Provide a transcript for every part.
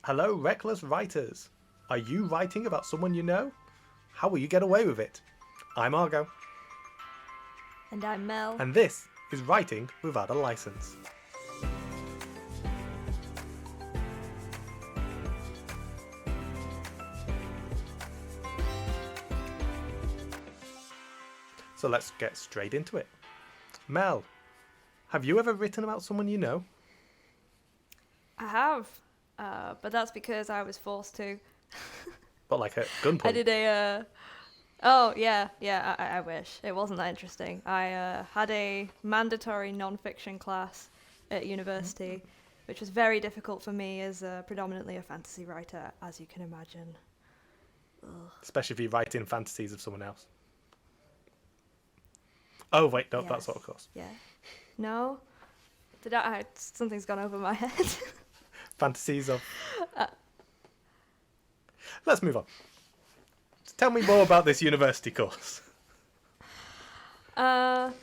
Hello, reckless writers. Are you writing about someone you know? How will you get away with it? I'm Argo, And I'm Mel. and this is Writing Without a License. So let's get straight into it. Mel, have you ever written about someone you know? I have, but that's because I was forced to. But like at gunpoint? I did oh, yeah, I wish. It wasn't that interesting. I had a mandatory non-fiction class at university, which was very difficult for me as predominantly a fantasy writer, as you can imagine. Ugh. Especially if you write in fantasies of someone else. Oh, wait, no, Yes. that's not a course. Yeah. No? Something's gone over my head. Fantasies of... Let's move on. Tell me more about this university course. So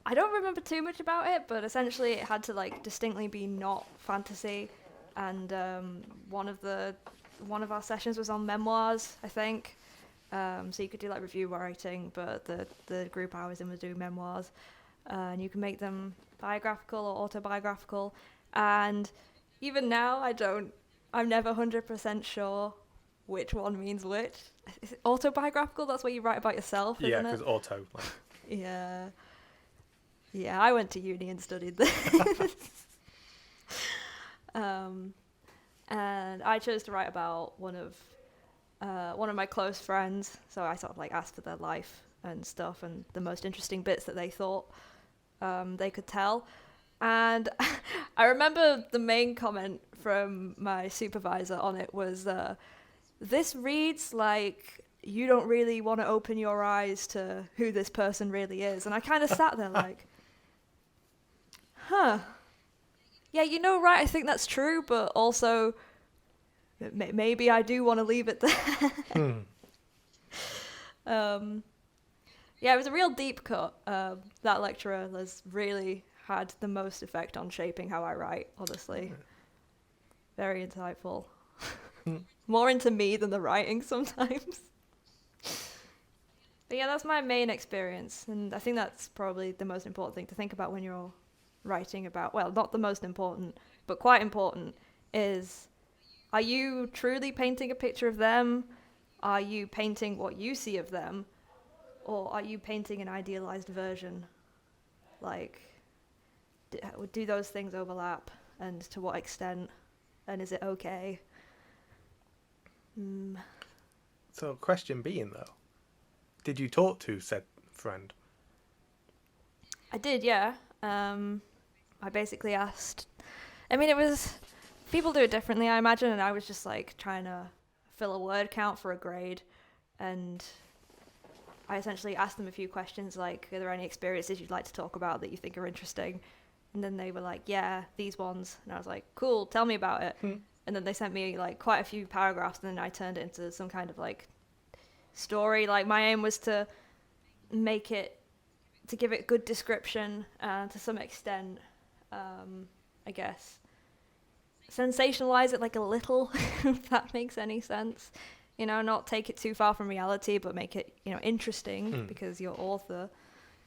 I don't remember too much about it, but essentially it had to like distinctly be not fantasy, and one of our sessions was on memoirs, I think. So you could do like review writing, but the group I was in was doing memoirs, and you can make them biographical or autobiographical. And even now, I'm never 100% sure which one means which. Is it autobiographical? That's where you write about yourself, Yeah, isn't it? because auto. Like... Yeah. Yeah, I went to uni and studied this. And I chose to write about one of my close friends. So I sort of like asked for their life and stuff and the most interesting bits that they thought they could tell. And I remember the main comment from my supervisor on it was, this reads like you don't really want to open your eyes to who this person really is. And I kind of sat there like, huh. Yeah, right, I think that's true, but also maybe I do want to leave it there. Yeah, it was a real deep cut. That lecturer has really had the most effect on shaping how I write, honestly. Very insightful. More into me than the writing sometimes. But yeah, that's my main experience, and I think that's probably the most important thing to think about when you're writing about, well, not the most important, but quite important, is, are you truly painting a picture of them? Are you painting what you see of them? Or are you painting an idealized version? Like, do those things overlap, and to what extent? And is it okay? So, question being though, did you talk to said friend? I did, yeah. I basically asked. I mean, it was, people do it differently, I imagine, and I was just like trying to fill a word count for a grade, and I essentially asked them a few questions like, are there any experiences you'd like to talk about that you think are interesting? And then they were like, yeah, these ones. And I was like, cool, tell me about it. And then they sent me like quite a few paragraphs, and then I turned it into some kind of like story. Like my aim was to give it good description, to some extent, I guess. Sensationalize it like a little, if that makes any sense. Not take it too far from reality, but make it, interesting, because you're author.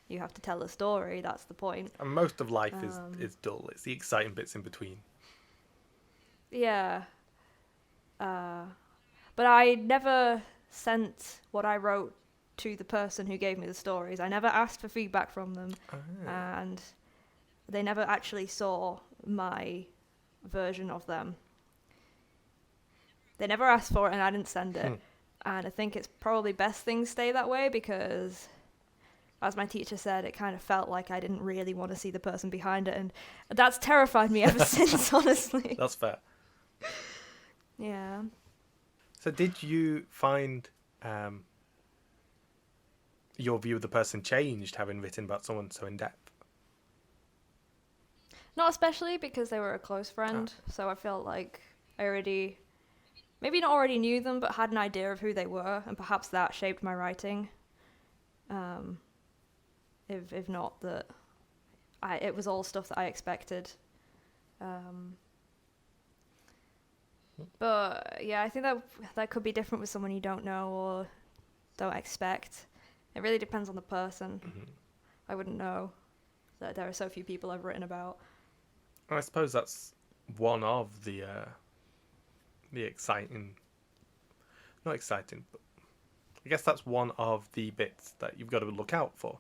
You have to tell a story, that's the point. And most of life is dull. It's the exciting bits in between. Yeah. But I never sent what I wrote to the person who gave me the stories. I never asked for feedback from them. And they never actually saw my version of them. They never asked for it, and I didn't send it. And I think it's probably best things stay that way, because as my teacher said, it kind of felt like I didn't really want to see the person behind it, and that's terrified me ever since, honestly. That's fair. Yeah. So did you find your view of the person changed having written about someone so in depth? Not especially, because they were a close friend, so I felt like I maybe not already knew them, but had an idea of who they were, and perhaps that shaped my writing. If not that, it was all stuff that I expected. But yeah, I think that could be different with someone you don't know or don't expect. It really depends on the person. I wouldn't know that there are so few people I've written about. I suppose that's one of the exciting, not exciting, but I guess that's one of the bits that you've got to look out for.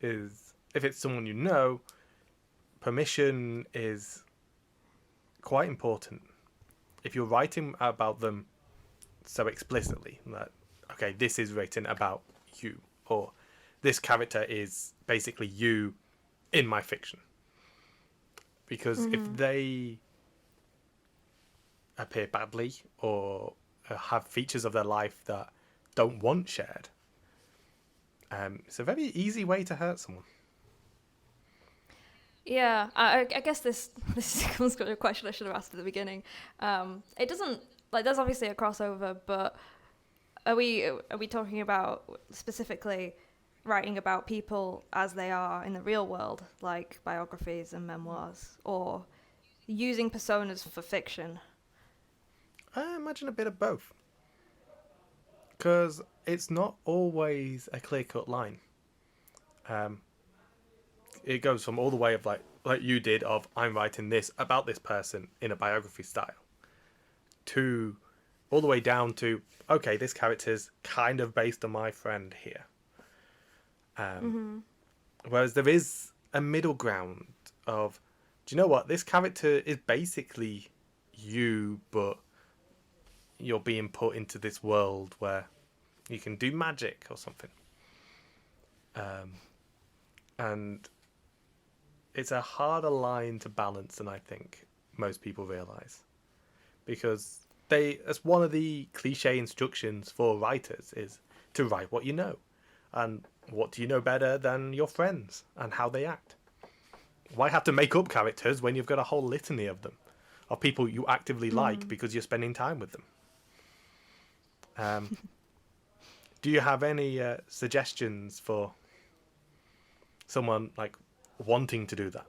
Is if it's someone you know, permission is quite important. If you're writing about them so explicitly that, okay, this is written about you, or this character is basically you in my fiction. Because if they appear badly or have features of their life that don't want shared, it's a very easy way to hurt someone. Yeah, I guess this comes to a question I should have asked at the beginning. It doesn't, like, there's obviously a crossover, but are we talking about specifically writing about people as they are in the real world, like biographies and memoirs, or using personas for fiction? I imagine a bit of both. Because it's not always a clear-cut line. It goes from all the way of like you did of I'm writing this about this person in a biography style, to all the way down to, okay, this character's kind of based on my friend here. Whereas there is a middle ground of, do you know what, this character is basically you, but you're being put into this world where you can do magic or something. And it's a harder line to balance than I think most people realise. Because that's one of the cliche instructions for writers, is to write what you know. And what do you know better than your friends and how they act? Why have to make up characters when you've got a whole litany of them, of people you actively like because you're spending time with them? Do you have any suggestions for someone like wanting to do that,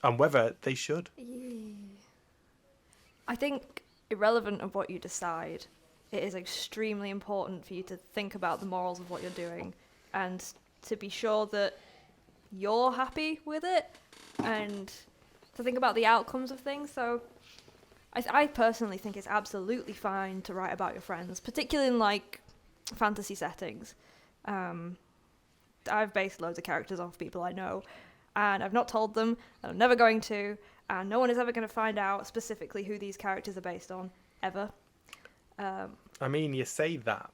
and whether they should? I think, irrelevant of what you decide, it is extremely important for you to think about the morals of what you're doing and to be sure that you're happy with it and to think about the outcomes of things. So I personally think it's absolutely fine to write about your friends, particularly in like fantasy settings. I've based loads of characters off people I know, and I've not told them, and I'm never going to, and no one is ever going to find out specifically who these characters are based on, ever. I mean, you say that,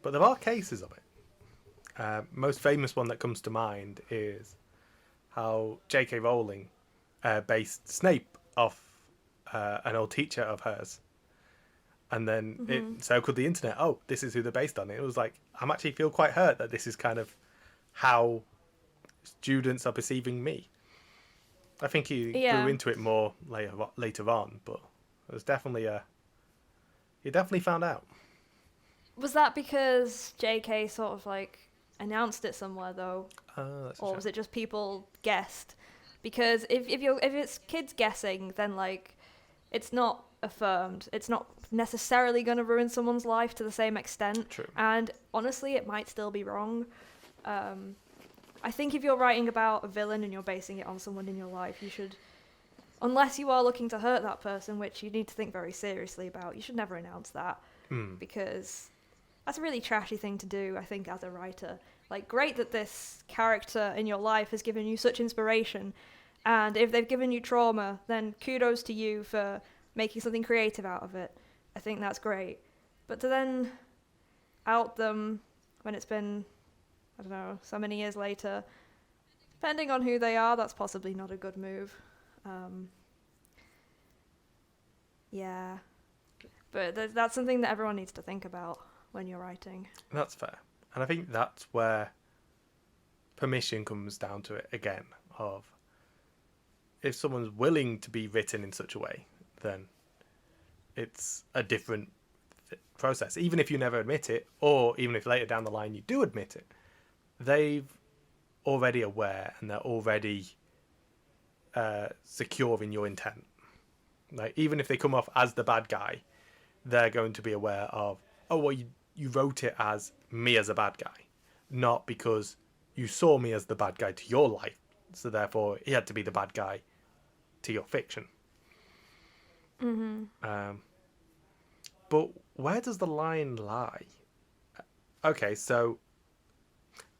but there are cases of it. Most famous one that comes to mind is how J.K. Rowling based Snape off an old teacher of hers. And then it circled the internet. Oh, this is who they're based on. It was like, I'm actually feel quite hurt that this is kind of how students are perceiving me. I think he grew into it more later on, but it was definitely he definitely found out. Was that because JK sort of like announced it somewhere though, or was it just people guessed? Because if it's kids guessing, then like it's not affirmed. It's not necessarily going to ruin someone's life to the same extent. True. And honestly, it might still be wrong. I think if you're writing about a villain and you're basing it on someone in your life, you should, unless you are looking to hurt that person, which you need to think very seriously about, you should never announce that. Because that's a really trashy thing to do, I think, as a writer. Like, great that this character in your life has given you such inspiration, and if they've given you trauma, then kudos to you for making something creative out of it. I think that's great. But to then out them when it's been, I don't know, so many years later, depending on who they are, that's possibly not a good move. Yeah. But that's something that everyone needs to think about when you're writing. That's fair. And I think that's where permission comes down to it again, of if someone's willing to be written in such a way, then it's a different process. Even if you never admit it, or even if later down the line you do admit it, they've already aware and they're already secure in your intent. Like, even if they come off as the bad guy, they're going to be aware of, oh, well, you wrote it as me as a bad guy, not because you saw me as the bad guy to your life, so therefore he had to be the bad guy to your fiction. But where does the line lie? Okay, so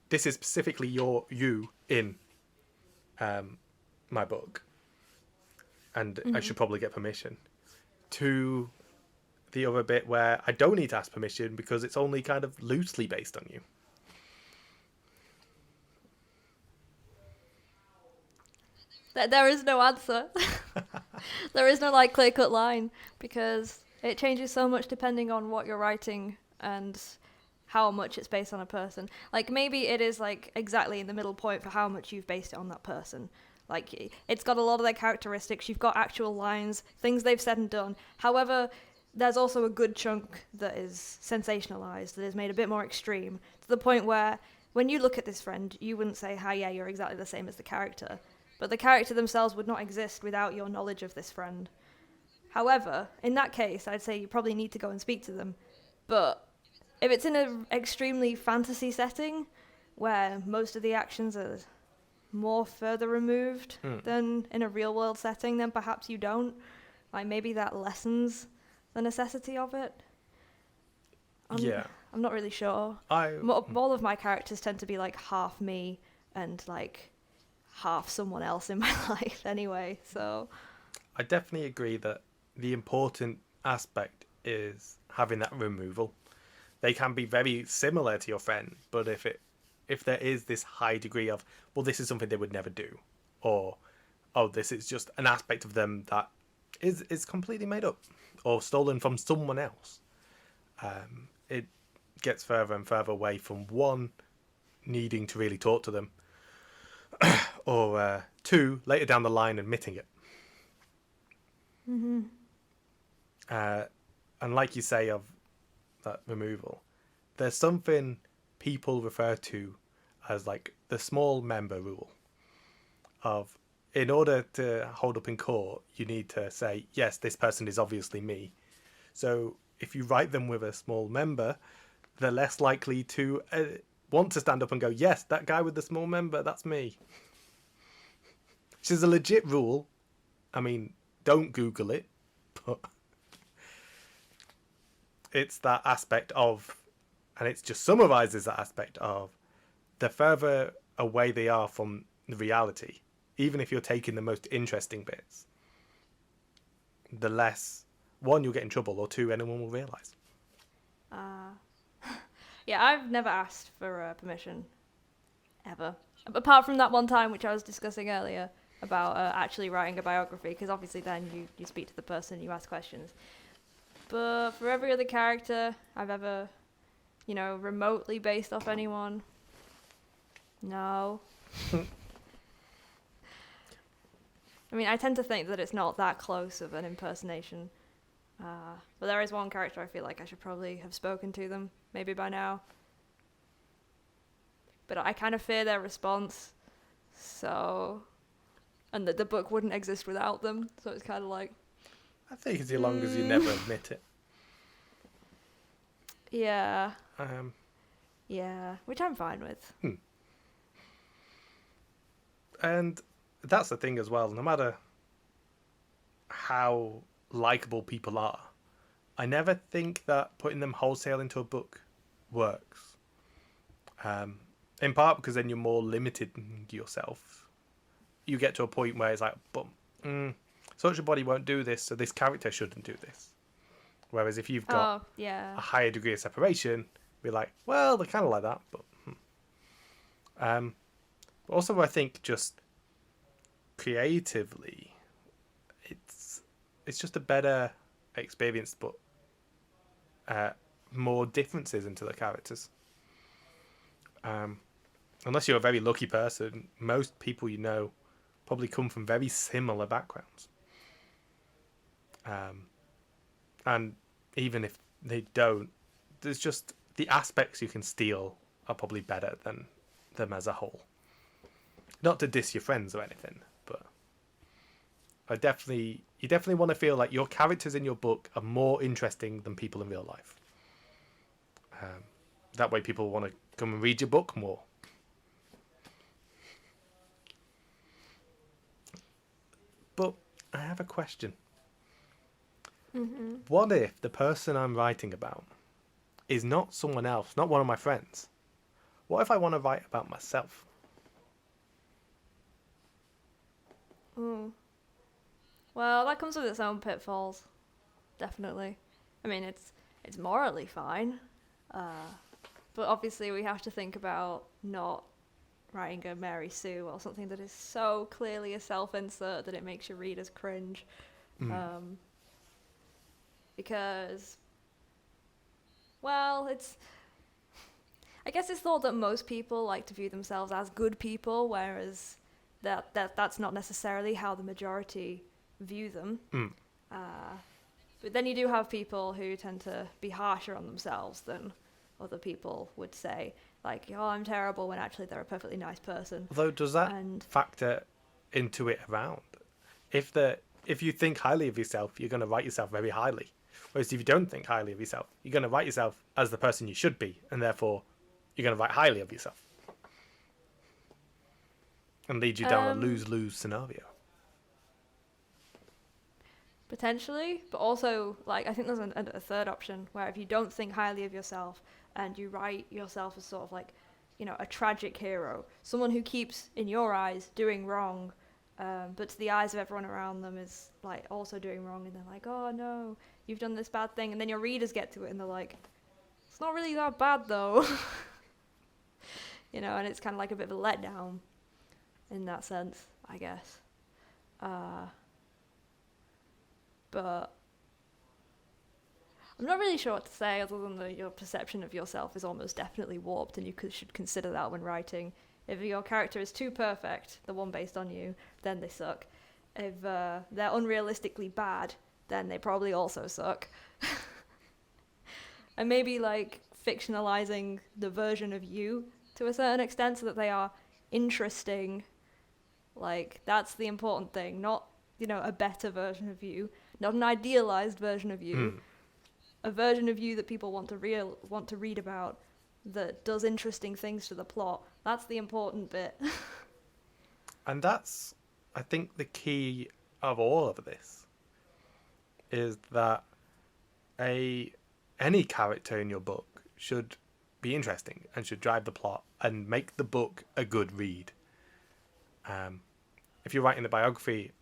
this is specifically you in my book, and I should probably get permission to the other bit where I don't need to ask permission because it's only kind of loosely based on you. There is no answer. There is no like clear-cut line because it changes so much depending on what you're writing and how much it's based on a person. Like, maybe it is like exactly in the middle point for how much you've based it on that person. Like, it's got a lot of their characteristics. You've got actual lines, things they've said and done. However, there's also a good chunk that is sensationalized, that is made a bit more extreme, to the point where when you look at this friend, you wouldn't say, "Hi, yeah, you're exactly the same as the character." But the character themselves would not exist without your knowledge of this friend. However, in that case, I'd say you probably need to go and speak to them. But if it's in an extremely fantasy setting, where most of the actions are more further removed than in a real-world setting, then perhaps you don't. Like, maybe that lessens the necessity of it. I'm not really sure. All of my characters tend to be like half me and like half someone else in my life anyway, so I definitely agree that the important aspect is having that removal. They can be very similar to your friend, but if there is this high degree of, well, this is something they would never do, or, oh, this is just an aspect of them that is completely made up or stolen from someone else, it gets further and further away from one, needing to really talk to them, or two, later down the line, admitting it. And like you say of that removal, there's something people refer to as like the small member rule of, in order to hold up in court, you need to say, yes, this person is obviously me. So if you write them with a small member, they're less likely to want to stand up and go, yes, that guy with the small member, that's me. Which is a legit rule. I mean, don't Google it, but it's that aspect of, and it just summarizes that aspect of, the further away they are from the reality, even if you're taking the most interesting bits, the less, one, you'll get in trouble, or two, anyone will realise. Yeah, I've never asked for permission, ever. Apart from that one time, which I was discussing earlier, about actually writing a biography, because obviously then you speak to the person, you ask questions. But for every other character I've ever, remotely based off anyone, no. I mean, I tend to think that it's not that close of an impersonation. But there is one character I feel like I should probably have spoken to them, maybe by now. But I kind of fear their response, so... And that the book wouldn't exist without them, so it's kind of like... I think it's as long as you never admit it. Yeah. Yeah, which I'm fine with. And that's the thing as well, no matter how likable people are, I never think that putting them wholesale into a book works. In part because then you're more limited yourself. You get to a point where it's like, but social body won't do this, so this character shouldn't do this. Whereas if you've got a higher degree of separation, be like, well, they're kind of like that, but... Also, I think just creatively, it's just a better experience, but more differences into the characters. Unless you're a very lucky person, most people you know probably come from very similar backgrounds. And even if they don't, there's just the aspects you can steal are probably better than them as a whole. Not to diss your friends or anything, but you definitely want to feel like your characters in your book are more interesting than people in real life. That way people want to come and read your book more. But I have a question. Mm-hmm. What if the person I'm writing about is not someone else, not one of my friends? What if I want to write about myself? Ooh. Well, that comes with its own pitfalls. Definitely. I mean, it's morally fine. But obviously we have to think about not writing a Mary Sue or something that is so clearly a self-insert that it makes your readers cringe. Because, well, I guess it's thought that most people like to view themselves as good people, whereas that's not necessarily how the majority view them. But then you do have people who tend to be harsher on themselves than other people would say. Like, oh, I'm terrible, when actually they're a perfectly nice person. Although, does that factor into it around? If you think highly of yourself, you're going to write yourself very highly. Whereas if you don't think highly of yourself, you're going to write yourself as the person you should be, and therefore you're going to write highly of yourself. And lead you down a lose-lose scenario. Potentially, but also, like, I think there's a third option where if you don't think highly of yourself and you write yourself as sort of like, you know, a tragic hero, someone who keeps, in your eyes, doing wrong, but to the eyes of everyone around them is, like, also doing wrong, and they're like, oh no, you've done this bad thing, and then your readers get to it and they're like, it's not really that bad though. You know, and it's kind of like a bit of a letdown in that sense, I guess. But I'm not really sure what to say other than that your perception of yourself is almost definitely warped, and you should consider that when writing. If your character is too perfect, the one based on you, then they suck. If they're unrealistically bad, then they probably also suck. And maybe, like, fictionalizing the version of you to a certain extent so that they are interesting. Like, that's the important thing, not, you know, a better version of you. Not an idealized version of you, a version of you that people want to read about, that does interesting things to the plot. That's the important bit. And that's, I think, the key of all of this, is that any character in your book should be interesting and should drive the plot and make the book a good read. If you're writing a biography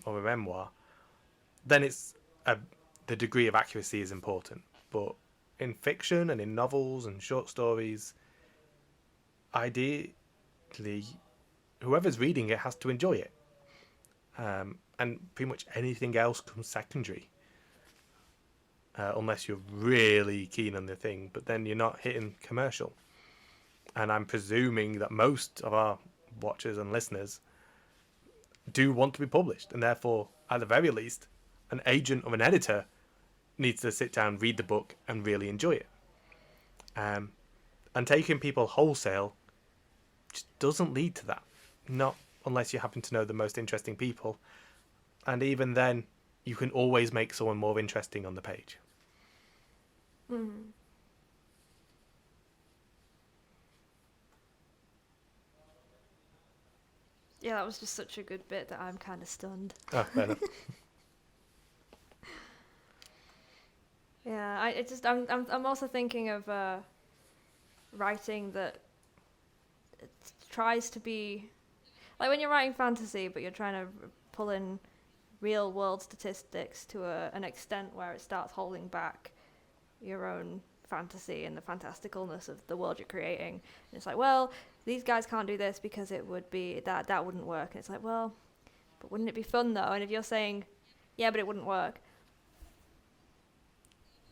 or a memoir, then the degree of accuracy is important. But in fiction and in novels and short stories, ideally, whoever's reading it has to enjoy it. And pretty much anything else comes secondary. Unless you're really keen on the thing, but then you're not hitting commercial. And I'm presuming that most of our watchers and listeners do want to be published, and therefore, at the very least, an agent or an editor needs to sit down, read the book, and really enjoy it. And taking people wholesale just doesn't lead to that. Not unless you happen to know the most interesting people. And even then, you can always make someone more interesting on the page. Mm. Yeah, that was just such a good bit that I'm kind of stunned. Oh, fair enough. Yeah, I'm also thinking of writing that it tries to be like when you're writing fantasy, but you're trying to pull in real world statistics to an extent where it starts holding back your own fantasy and the fantasticalness of the world you're creating. And it's like, well, these guys can't do this because it would be that wouldn't work. And it's like, well, but wouldn't it be fun though? And if you're saying, yeah, but it wouldn't work.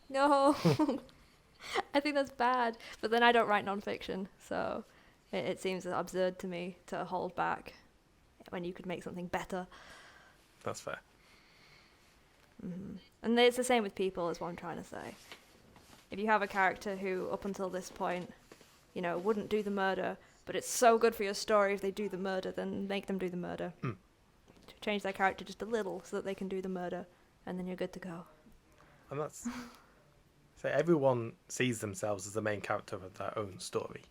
No, I think that's bad. But then I don't write nonfiction, so it seems absurd to me to hold back when you could make something better. That's fair. Mm-hmm. And it's the same with people, is what I'm trying to say. If you have a character who, up until this point, you know, wouldn't do the murder, but it's so good for your story if they do the murder, then make them do the murder. change their character just a little so that they can do the murder, and then you're good to go. And that's so everyone sees themselves as the main character of their own story,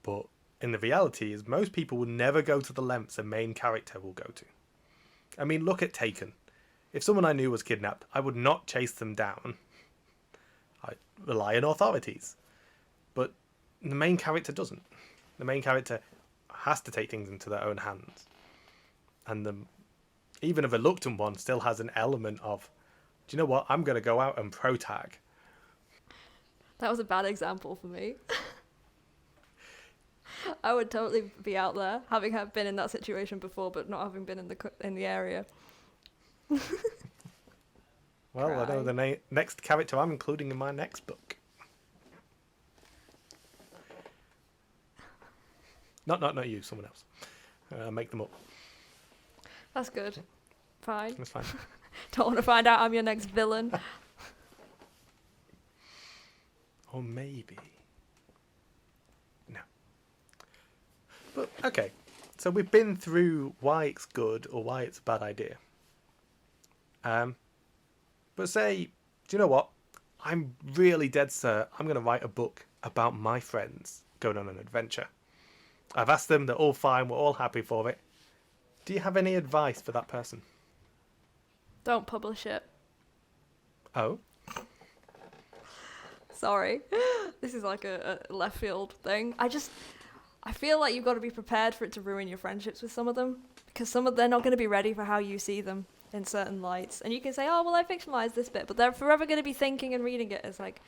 but in the reality is most people will never go to the lengths a main character will go to. I mean, look at Taken. If someone I knew was kidnapped, I would not chase them down. I rely on authorities. But the main character doesn't. The main character has to take things into their own hands. And even a reluctant one still has an element of, do you know what, I'm going to go out and pro-tag. That was a bad example for me. I would totally be out there, having been in that situation before, but not having been in the area. Well, I know the next character I'm including in my next book. Not you, someone else. Make them up. That's good. Fine. That's fine. Don't want to find out I'm your next villain. Or maybe. No. But, okay. So we've been through why it's good or why it's a bad idea. But say, do you know what? I'm really dead set. I'm going to write a book about my friends going on an adventure. I've asked them, they're all fine, we're all happy for it. Do you have any advice for that person? Don't publish it. Oh? Sorry. This is like a left field thing. I feel like you've got to be prepared for it to ruin your friendships with some of them. Because they're not going to be ready for how you see them in certain lights. And you can say, oh, well, I fictionalized this bit. But they're forever going to be thinking and reading it as like,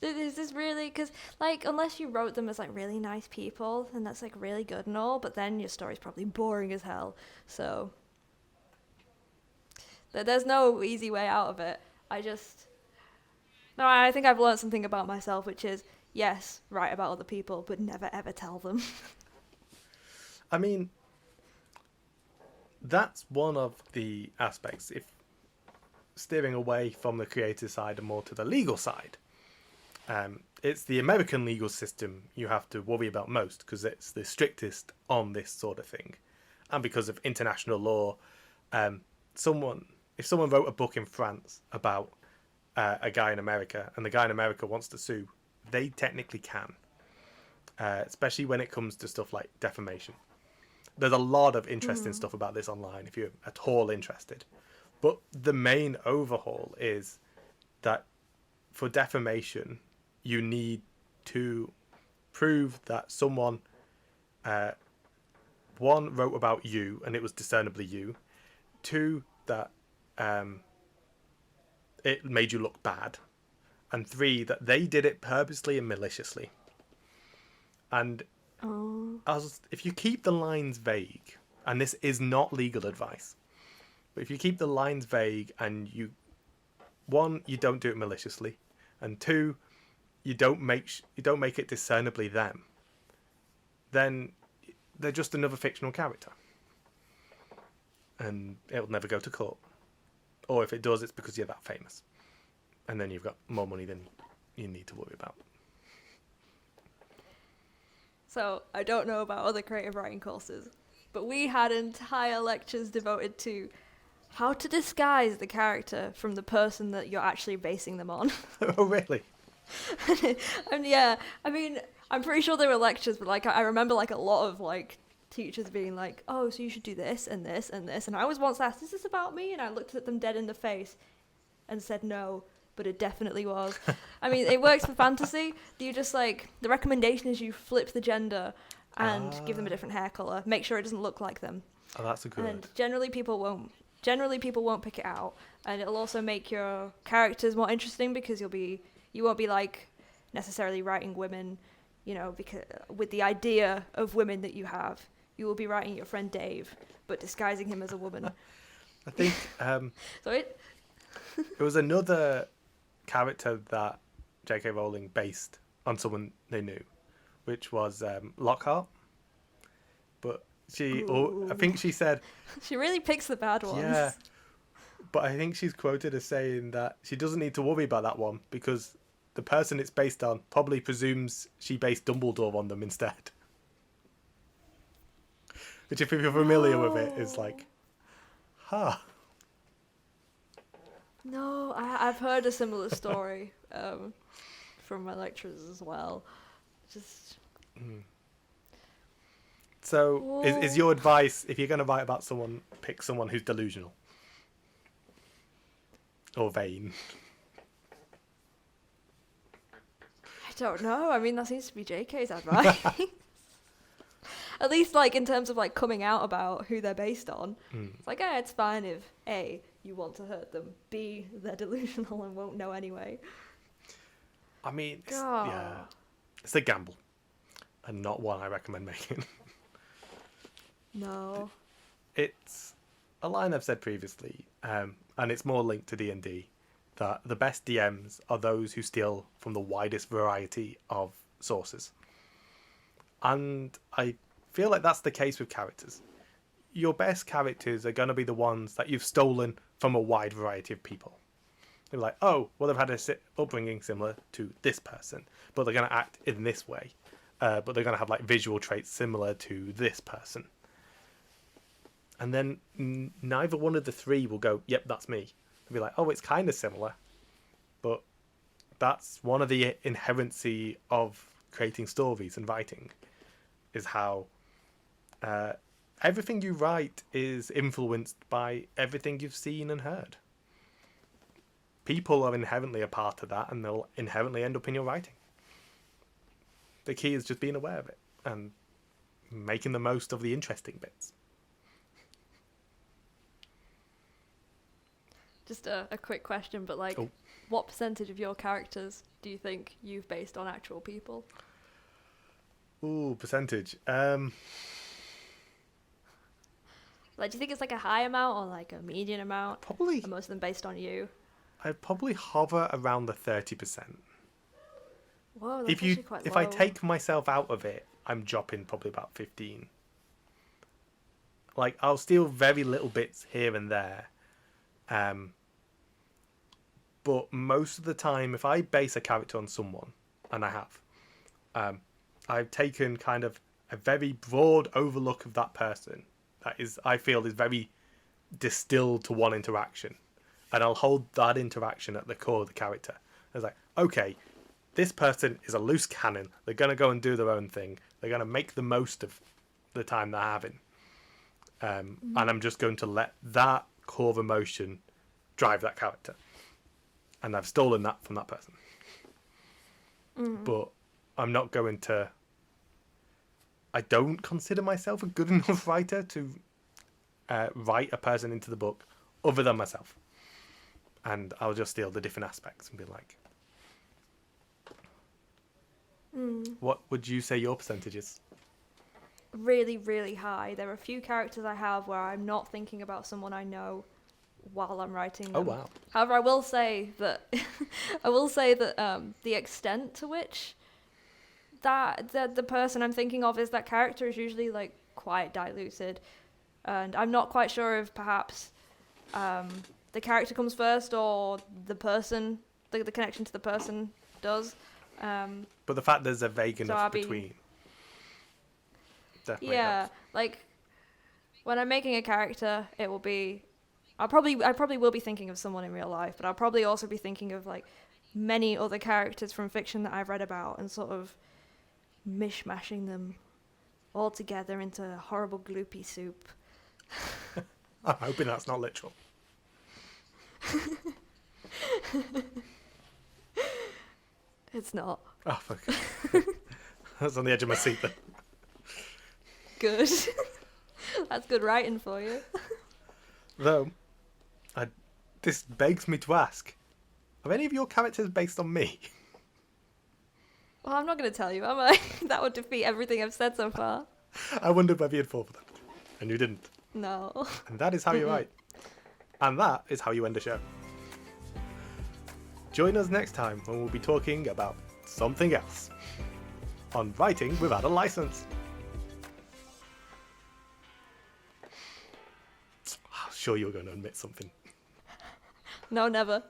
is this really? Because, like, unless you wrote them as, like, really nice people, then that's, like, really good and all. But then your story's probably boring as hell. So there's no easy way out of it. I think I've learned something about myself, which is, yes, write about other people, but never, ever tell them. I mean, that's one of the aspects. If steering away from the creative side and more to the legal side, it's the American legal system you have to worry about most because it's the strictest on this sort of thing. And because of international law, if someone wrote a book in France about a guy in America and the guy in America wants to sue, they technically can, especially when it comes to stuff like defamation. There's a lot of interesting stuff about this online if you're at all interested. But the main overhaul is that for defamation, you need to prove that someone, one, wrote about you and it was discernibly you. Two, that it made you look bad. And three, that they did it purposely and maliciously. And if you keep the lines vague, and this is not legal advice, but if you keep the lines vague and you don't do it maliciously, and two, you don't make it discernibly them, then they're just another fictional character, and it'll never go to court. Or if it does, it's because you're that famous, and then you've got more money than you need to worry about. So I don't know about other creative writing courses, but we had entire lectures devoted to how to disguise the character from the person that you're actually basing them on. Oh, really? And yeah, I mean, I'm pretty sure they were lectures, but like I remember like a lot of like teachers being like, oh, so you should do this and this and this. And I was once asked, is this about me? And I looked at them dead in the face and said no, but it definitely was. I mean, it works for fantasy. You just like, the recommendation is you flip the gender and give them a different hair color. Make sure it doesn't look like them. Oh, that's a good. And generally people won't pick it out. And it'll also make your characters more interesting because you won't be like necessarily writing women, you know, because with the idea of women that you have, you will be writing your friend Dave, but disguising him as a woman. I think So it was another character that J.K. Rowling based on someone they knew, which was Lockhart. But I think she said... She really picks the bad ones. Yeah, but I think she's quoted as saying that she doesn't need to worry about that one because the person it's based on probably presumes she based Dumbledore on them instead. Which, if you're familiar with it, is like, huh. No, I've heard a similar story from my lecturers as well. Just. So, is your advice, if you're going to write about someone, pick someone who's delusional? Or vain? I don't know. I mean, that seems to be JK's advice. At least, like, in terms of, like, coming out about who they're based on. It's like, it's fine if, A, you want to hurt them, B, they're delusional and won't know anyway. I mean, it's a gamble. And not one I recommend making. No. It's a line I've said previously, and it's more linked to D&D, that the best DMs are those who steal from the widest variety of sources. And I feel like that's the case with characters. Your best characters are going to be the ones that you've stolen from a wide variety of people. They're like, oh, well, they've had a upbringing similar to this person, but they're going to act in this way. But they're going to have like visual traits similar to this person. And then neither one of the three will go, yep, that's me. They'll be like, oh, it's kind of similar. But that's one of the inherency of creating stories and writing, is how everything you write is influenced by everything you've seen and heard. People are inherently a part of that, and they'll inherently end up in your writing. The key is just being aware of it and making the most of the interesting bits. Just a quick question, but like, what percentage of your characters do you think you've based on actual people? Ooh, percentage. Like, do you think it's like a high amount or like a median amount? Probably. Are most of them based on you? I'd probably hover around the 30%. Whoa, that's actually quite low. If I take myself out of it, I'm dropping probably about 15. Like, I'll steal very little bits here and there. But most of the time, if I base a character on someone, and I have, I've taken kind of a very broad overlook of that person that is, I feel, is very distilled to one interaction. And I'll hold that interaction at the core of the character. It's like, okay, this person is a loose cannon. They're going to go and do their own thing. They're going to make the most of the time they're having. And I'm just going to let that core of emotion drive that character. And I've stolen that from that person. But I'm not going to... I don't consider myself a good enough writer to write a person into the book other than myself. And I'll just steal the different aspects and be like... What would you say your percentage is? Really, really high. There are a few characters I have where I'm not thinking about someone I know while I'm writing them. Oh, wow. However, I will say that the extent to which that the person I'm thinking of is that character is usually like quite diluted, and I'm not quite sure if perhaps the character comes first or the person, the connection to the person does. But the fact there's a vague enough between. Definitely helps. Like when I'm making a character, it will be. I probably will be thinking of someone in real life, but I'll probably also be thinking of like many other characters from fiction that I've read about and sort of mishmashing them all together into a horrible gloopy soup. I'm hoping that's not literal. It's not. Oh, fuck. That's on the edge of my seat then. Good. That's good writing for you. Though, this begs me to ask, are any of your characters based on me? Well, I'm not going to tell you, am I? That would defeat everything I've said so far. I wondered whether you'd fall for that. And you didn't. No. And that is how you write. And that is how you end a show. Join us next time when we'll be talking about something else. On Writing Without a License. I'm sure you're going to admit something. No, never.